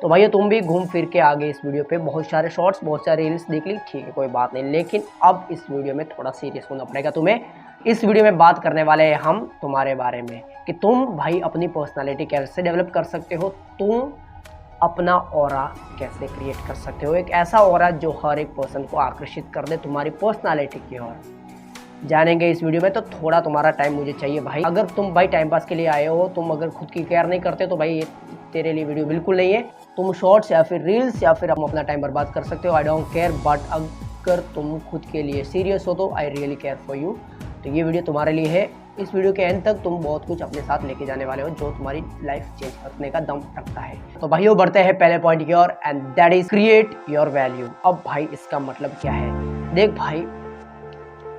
तो भाइयों तुम भी घूम फिर के आ गए इस वीडियो पे, बहुत सारे शॉर्ट्स बहुत सारे रील्स देख ली, ठीक है कोई बात नहीं, लेकिन अब इस वीडियो में थोड़ा सीरियस होना पड़ेगा तुम्हें। इस वीडियो में बात करने वाले हैं हम तुम्हारे बारे में कि तुम भाई अपनी पर्सनालिटी कैसे डेवलप कर सकते हो, तुम अपना ऑरा कैसे क्रिएट कर सकते हो, एक ऐसा ऑरा जो हर एक पर्सन को आकर्षित कर दे तुम्हारी पर्सनालिटी की ओर। जानेंगे इस वीडियो में, तो थोड़ा तुम्हारा टाइम मुझे चाहिए भाई। अगर तुम भाई टाइम पास के लिए आए हो, तुम अगर खुद की केयर नहीं करते तो भाई ये तेरे लिए वीडियो बिल्कुल नहीं है। तुम शॉर्ट्स या फिर रील्स या फिर हम अपना टाइम बर्बाद कर सकते हो, आई डोंट केयर, बट अगर तुम खुद के लिए सीरियस हो तो I really care for you. तो ये वीडियो तुम्हारे लिए है। इस वीडियो के एंड तक तुम बहुत कुछ अपने साथ लेके जाने वाले हो जो तुम्हारी लाइफ चेंज करने का दम रखता है। तो भाइयों बढ़ते हैं पहले पॉइंट की ओर, and that is create your value. अब भाई इसका मतलब क्या है, देख भाई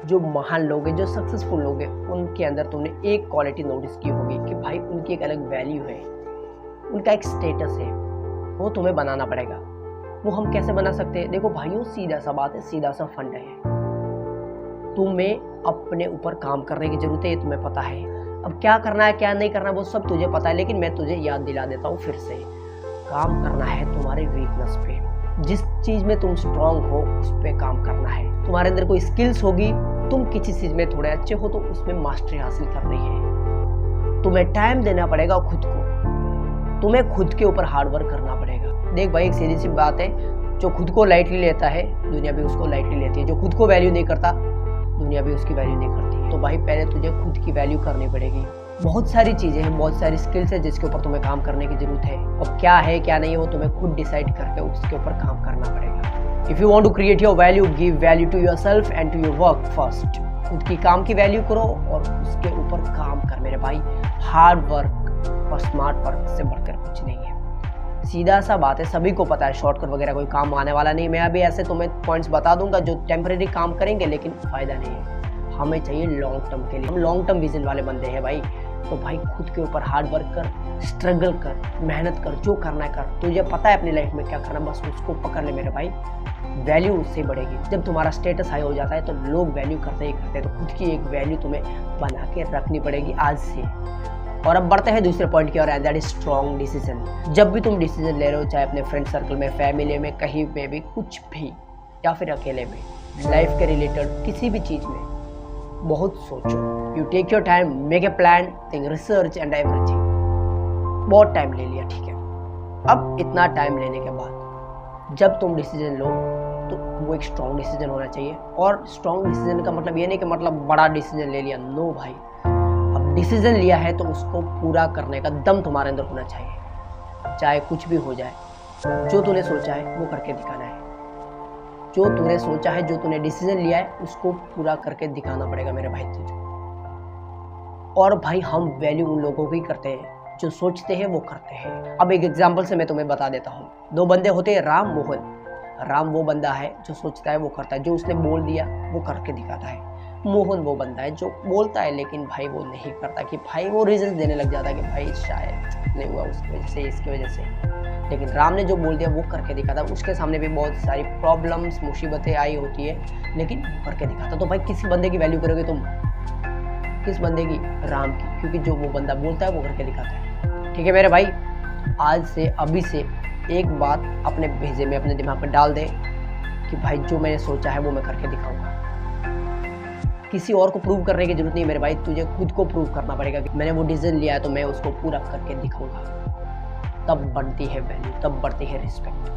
जो महान लोग हैं, जो सक्सेसफुल लोग हैं, उनके अंदर तुमने एक क्वालिटी नोटिस की होगी कि भाई उनकी एक अलग वैल्यू है, उनका एक स्टेटस है, वो तुम्हें बनाना पड़ेगा। वो हम कैसे बना सकते हैं? देखो भाइयों सीधा सा बात है, सीधा सा फंडा है, तुम्हें अपने ऊपर काम करने की जरूरत है, ये तुम्हें पता है। अब क्या करना है क्या नहीं करना है वो सब तुझे पता है, लेकिन मैं तुझे याद दिला देता हूँ फिर से। काम करना है तुम्हारे वीकनेस पे, जिस चीज में तुम स्ट्रांग हो उस पे काम करना है। तुम्हारे अंदर कोई स्किल्स होगी, तुम किसी चीज में थोड़े अच्छे हो तो उसमें मास्टरी हासिल करनी है। तुम्हें टाइम देना पड़ेगा खुद को, तुम्हें खुद के ऊपर हार्ड वर्क करना पड़ेगा। देख भाई एक सीधी सी बात है, जो खुद को लाइटली लेता है दुनिया भी उसको लाइटली लेती है, जो खुद को वैल्यू नहीं करता दुनिया भी उसकी वैल्यू नहीं करती। तो भाई पहले तुझे खुद की वैल्यू करनी पड़ेगी। बहुत सारी चीजें हैं, बहुत सारी स्किल्स है जिसके ऊपर तुम्हें काम करने की जरूरत है। अब क्या है क्या नहीं है वो तुम्हें खुद डिसाइड करके उसके ऊपर काम करना पड़ेगा। If you want to create your value, give value to yourself and to your work first. खुद की काम की वैल्यू करो और उसके ऊपर काम कर मेरे भाई। हार्ड वर्क और स्मार्ट वर्क से बढ़कर कुछ नहीं है, सीधा सा बात है, सभी को पता है शॉर्टकट वगैरह कोई काम आने वाला नहीं। मैं अभी ऐसे तुम्हें पॉइंट्स बता दूंगा जो टेम्परेरी काम करेंगे लेकिन फायदा नहीं है। हमें चाहिए लॉन्ग टर्म के लिए, हम लॉन्ग टर्म विजन वाले बंदे हैं भाई। तो भाई खुद के ऊपर हार्ड वर्क कर, स्ट्रगल कर, मेहनत कर, जो करना है कर। तुझे पता है अपनी लाइफ में क्या करना, बस उसको पकड़ ले मेरे भाई, वैल्यू उससे बढ़ेगी। जब तुम्हारा स्टेटस हाई हो जाता है तो लोग वैल्यू करते ही करते हैं, तो खुद की एक वैल्यू तुम्हें बना के रखनी पड़ेगी आज से। और अब बढ़ते हैं दूसरे पॉइंट की ओर, and that is strong decision. जब भी तुम डिसीजन ले रहे हो, चाहे अपने फ्रेंड सर्कल में, फैमिली में, कहीं पे भी, कुछ भी, या फिर अकेले में, लाइफ के रिलेटेड किसी भी चीज में, बहुत सोचो। You take your time, make a plan, think, research and everything. बहुत टाइम ले लिया, ठीक है। अब इतना टाइम लेने के बाद जब तुम डिसीजन लो तो वो एक स्ट्रॉन्ग डिसीजन होना चाहिए। और स्ट्रॉन्ग डिसीजन का मतलब ये नहीं कि मतलब बड़ा डिसीजन ले लिया, नो भाई। डिसीजन लिया है तो उसको पूरा करने का दम तुम्हारे अंदर होना चाहिए, चाहे कुछ भी हो जाए। जो तूने सोचा है वो करके दिखाना है, जो तूने सोचा है, जो तूने डिसीजन लिया है उसको पूरा करके दिखाना पड़ेगा मेरे भाई तुझे। और भाई हम वैल्यू उन लोगों की करते हैं जो सोचते हैं वो करते हैं। अब एक एग्जांपल से मैं तुम्हें बता देता हूँ। दो बंदे होते हैं, राम मोहन। राम वो बंदा है जो सोचता है वो करता है, जो उसने बोल दिया वो करके दिखाता है। मोहन वो बंदा है जो बोलता है लेकिन भाई वो नहीं करता, कि भाई वो रीजन देने लग जाता है कि भाई शायद नहीं हुआ उसकी वजह से, इसकी वजह से। लेकिन राम ने जो बोल दिया वो करके दिखाता। उसके सामने भी बहुत सारी प्रॉब्लम्स, मुसीबतें आई होती है, लेकिन करके दिखाता। तो भाई किसी बंदे की वैल्यू करोगे तुम, किस बंदे की? राम की, क्योंकि जो वो बंदा बोलता है वो करके दिखाता है। ठीक है मेरे भाई, आज से अभी से एक बात अपने भेजे में, अपने दिमाग में डाल दे कि भाई जो मैंने सोचा है वो मैं करके दिखाऊंगा। किसी और को प्रूव करने की जरूरत नहीं मेरे भाई, तुझे खुद को प्रूव करना पड़ेगा कि मैंने वो डिसीजन लिया है तो मैं उसको पूरा करके दिखाऊंगा। तब बढ़ती है वैल्यू, तब बढ़ती है रिस्पेक्ट।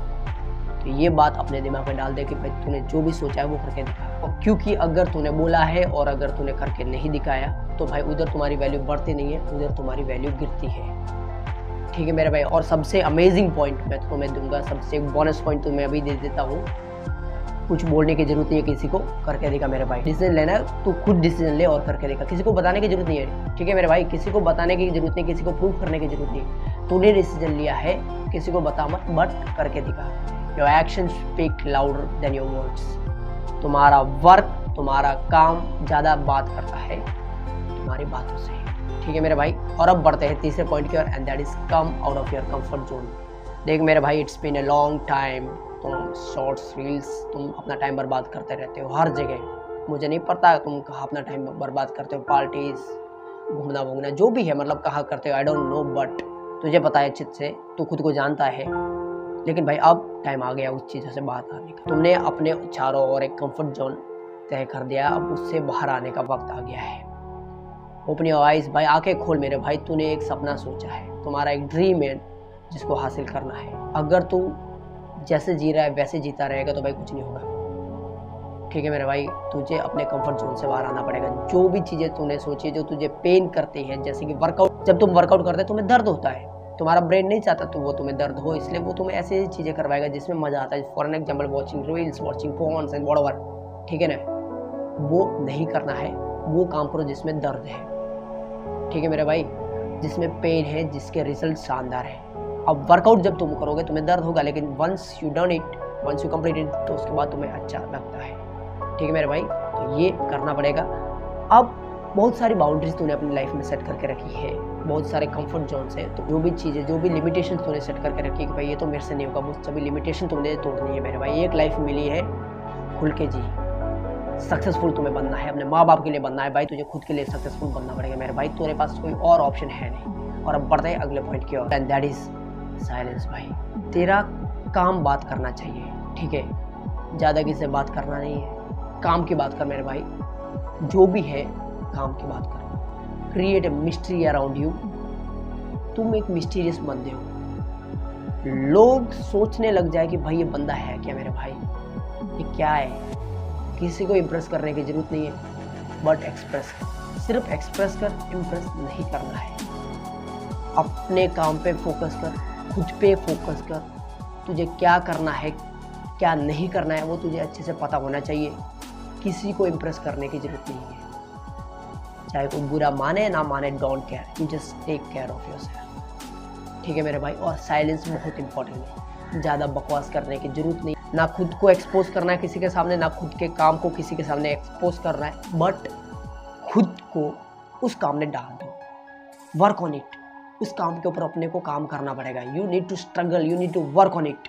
तो ये बात अपने दिमाग में डाल दे कि भाई तूने जो भी सोचा है वो करके दिखा। क्योंकि अगर तूने बोला है और अगर तूने करके नहीं दिखाया तो भाई उधर तुम्हारी वैल्यू बढ़ती नहीं है, उधर तुम्हारी वैल्यू गिरती है। ठीक है मेरे भाई। और सबसे अमेजिंग पॉइंट मैं तुम्हें दूंगा, सबसे बोनस पॉइंट तुम्हें अभी दे देता हूँ। कुछ बोलने की जरूरत नहीं है, किसी को करके देखा मेरे भाई। डिसीजन लेना है तो खुद डिसीजन ले और करके देखा, किसी को बताने की जरूरत नहीं है। ठीक है मेरे भाई, किसी को बताने की जरूरत नहीं, किसी को प्रूव करने की जरूरत नहीं। तूने डिसीजन लिया है, किसी को बता मत, बट करके दिखा। Your action speak louder than your words. तुम्हारा वर्क, तुम्हारा काम ज्यादा बात करता है तुम्हारी बातों से। ठीक है मेरे भाई। और अब बढ़ते हैं तीसरे पॉइंट की ओर, and that is come out of your comfort zone. देख मेरे भाई, it's been a long time, तुम शॉर्ट्स, रील्स, तुम अपना टाइम बर्बाद करते रहते हो हर जगह। मुझे नहीं पता तुम कहाँ अपना टाइम बर्बाद करते हो, पार्टीज, घूमना वूमना, जो भी है, मतलब कहाँ करते हो, आई डोंट नो, बट तुझे पता है अच्छे से, तू खुद को जानता है। लेकिन भाई अब टाइम आ गया उस चीज़ों से बाहर आने का। तुमने अपने चारों ओर एक कंफर्ट जोन तय कर दिया, अब उससे बाहर आने का वक्त आ गया है। ओपन योर आइज भाई, आंखें खोल मेरे भाई। तूने एक सपना सोचा है, तुम्हारा एक ड्रीम है जिसको हासिल करना है। अगर तू जैसे जी रहा है वैसे जीता रहेगा तो भाई कुछ नहीं होगा, ठीक है मेरे भाई। तुझे अपने कंफर्ट जोन से बाहर आना पड़ेगा। जो भी चीज़ें तूने सोची जो तुझे पेन करती हैं, जैसे कि वर्कआउट, जब तुम वर्कआउट करते हो तुम्हें दर्द होता है, तुम्हारा ब्रेन नहीं चाहता तो वो तुम्हें दर्द हो, इसलिए वो तुम्हें ऐसी चीज़ें करवाएगा जिसमें मज़ा आता है। For an example watching reels, watching phones and whatever, ठीक है ना। वो नहीं करना है, वो काम करो जिसमें दर्द है, ठीक है मेरे भाई, जिसमें पेन है, जिसके रिजल्ट शानदार है। अब वर्कआउट जब तुम करोगे तुम्हें दर्द होगा, लेकिन once you done it, once you complete it, तो उसके बाद तुम्हें अच्छा लगता है, ठीक है मेरे भाई। तो ये करना पड़ेगा। अब बहुत सारी बाउंड्रीज तूने अपनी लाइफ में सेट करके रखी है, बहुत सारे कंफर्ट जोन से, तो जो भी चीज़ें, जो भी लिमिटेशन तूने सेट करके रखी है कि भाई ये तो मेरे से नहीं होगा, वो सभी लिमिटेशन तुमने तोड़नी है मेरे भाई। एक लाइफ मिली है, खुल के जी। सक्सेसफुल तुम्हें बनना है, अपने माँ बाप के लिए बनना है भाई, तुझे खुद के लिए सक्सेसफुल बनना पड़ेगा मेरे भाई। तेरे पास कोई और ऑप्शन है नहीं। और अब बढ़ते हैं अगले पॉइंट की ओर, एंड दैट इज साइलेंस भाई। तेरा काम बात करना चाहिए, ठीक है, ज़्यादा किसी से बात करना नहीं है। काम की बात कर मेरे भाई, जो भी है काम की बात कर। Create a mystery around you. तुम एक मिस्टीरियस बंदे हो, लोग सोचने लग जाए कि भाई ये बंदा है क्या मेरे भाई, ये क्या है। किसी को इम्प्रेस करने की जरूरत नहीं है, बट एक्सप्रेस कर, सिर्फ एक्सप्रेस कर, इम्प्रेस नहीं करना है। अपने काम पे फोकस कर, खुद पे फोकस कर। तुझे क्या करना है क्या नहीं करना है वो तुझे अच्छे से पता होना चाहिए। किसी को इम्प्रेस करने की जरूरत नहीं है, चाहे कोई बुरा माने ना माने, don't care, you just take care of yourself, ठीक है मेरे भाई। और साइलेंस बहुत इंपॉर्टेंट है, ज़्यादा बकवास करने की जरूरत नहीं, ना खुद को एक्सपोज करना है किसी के सामने, ना खुद के काम को किसी के सामने एक्सपोज करना है, बट खुद को उस काम में डाल दो, वर्क ऑन इट। उस काम के ऊपर अपने को काम करना पड़ेगा। You need to struggle, you need to work on it,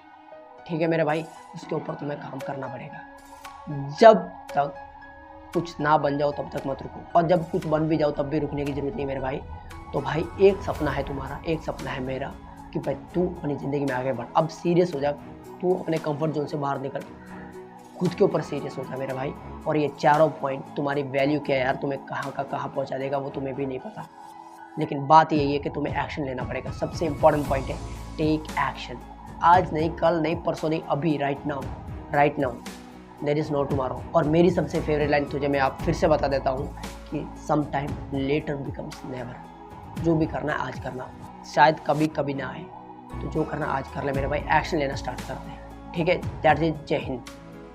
ठीक है मेरे भाई। उसके ऊपर तुम्हें काम करना पड़ेगा। जब तक कुछ ना बन जाओ तब तक मत रुको, और जब कुछ बन भी जाओ तब भी रुकने की जरूरत नहीं मेरे भाई। तो भाई एक सपना है तुम्हारा, एक सपना है मेरा, कि भाई तू अपनी ज़िंदगी में आगे बढ़। अब सीरियस हो जा, तू अपने कंफर्ट जोन से बाहर निकल, खुद के ऊपर सीरियस हो जा मेरे भाई। और ये चारों पॉइंट, तुम्हारी वैल्यू क्या है यार, तुम्हें कहाँ का कहाँ पहुँचा देगा वो तुम्हें भी नहीं पता, लेकिन बात यही है कि तुम्हें एक्शन लेना पड़ेगा। सबसे इंपॉर्टेंट पॉइंट है टेक एक्शन। आज नहीं, कल नहीं, परसों नहीं, अभी, right now, right now, there is no tomorrow. और मेरी सबसे फेवरेट लाइन तुझे मैं आप फिर से बता देता हूँ कि some time later becomes never. जो भी करना है आज करना, शायद कभी कभी ना आए, तो जो करना आज कर ले मेरे भाई। एक्शन लेना स्टार्ट करते हैं, ठीक है। दैट इज जय हिंद।